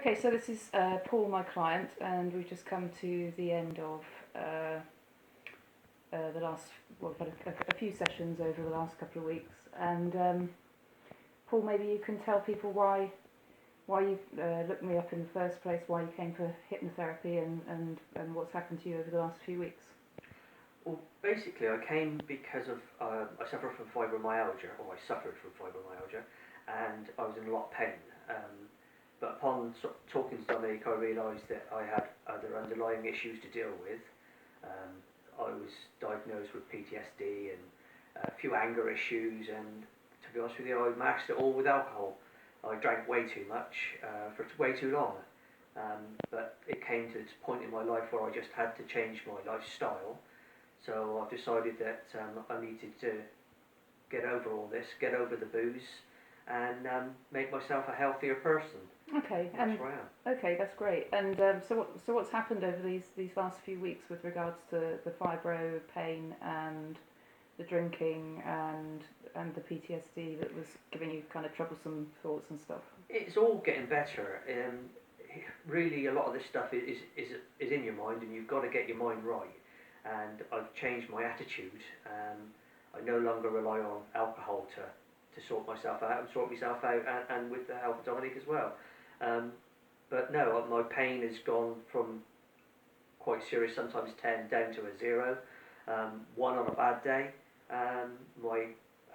Okay, so this is Paul, my client, and we've just come to the end of the last, well, we've had a few sessions over the last couple of weeks. And Paul, maybe you can tell people why you looked me up in the first place, why you came for hypnotherapy, and what's happened to you over the last few weeks. Well, basically, I came because of I suffer from fibromyalgia, or I suffered from fibromyalgia, and I was in a lot of pain. But upon talking to Dominic, I realised that I had other underlying issues to deal with. I was diagnosed with PTSD and a few anger issues, and to be honest with you, I masked it all with alcohol. I drank way too much for way too long. But it came to this point in my life where I just had to change my lifestyle. So I've decided that I needed to get over all this, get over the booze, and make myself a healthier person. Okay, That's where I am. Okay, that's great. And so what's happened over these last few weeks with regards to the fibro pain and the drinking and the PTSD that was giving you kind of troublesome thoughts and stuff? It's all getting better. Really, a lot of this stuff is in your mind, and you've got to get your mind right. And I've changed my attitude. I no longer rely on alcohol to sort myself out and with the help of Dominic as well. But no, my pain has gone from quite serious, sometimes 10, down to a 0, 1 on a bad day. My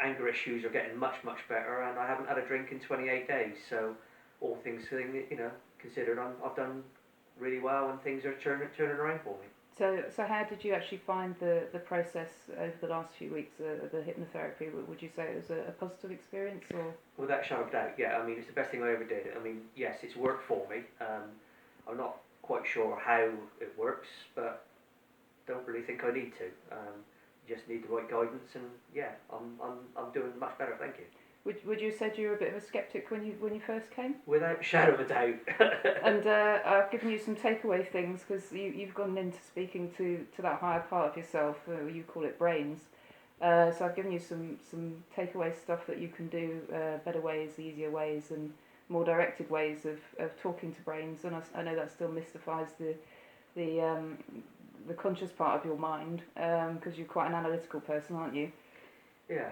anger issues are getting much better, and I haven't had a drink in 28 days. So all things considered, I've done really well, and things are turning around for me. So how did you actually find the process over the last few weeks, the hypnotherapy? Would you say it was a positive experience, or? Without a shadow of doubt, yeah. I mean, it's the best thing I ever did. I mean, yes, it's worked for me. I'm not quite sure how it works, but don't really think I need to. Just need the right guidance, and yeah, I'm doing much better. Thank you. Would you have said you were a bit of a skeptic when you first came? Without a shadow of a doubt. And I've given you some takeaway things, because you've gone into speaking to that higher part of yourself, you call it brains. So I've given you some takeaway stuff that you can do, better ways, easier ways, and more directed ways of talking to brains. And I know that still mystifies the conscious part of your mind, because you're quite an analytical person, aren't you? Yeah.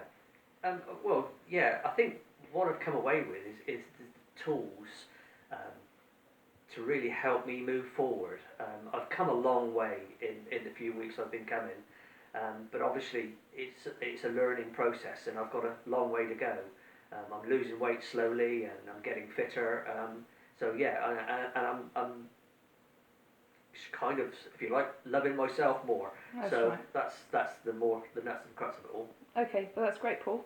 Well, yeah, I think what I've come away with is the tools to really help me move forward. I've come a long way in the few weeks I've been coming, but obviously it's a learning process, and I've got a long way to go. I'm losing weight slowly, and I'm getting fitter. So yeah, and I'm kind of, if you like, loving myself more. That's so right. that's the nuts and crux of it all. Okay, well that's great, Paul.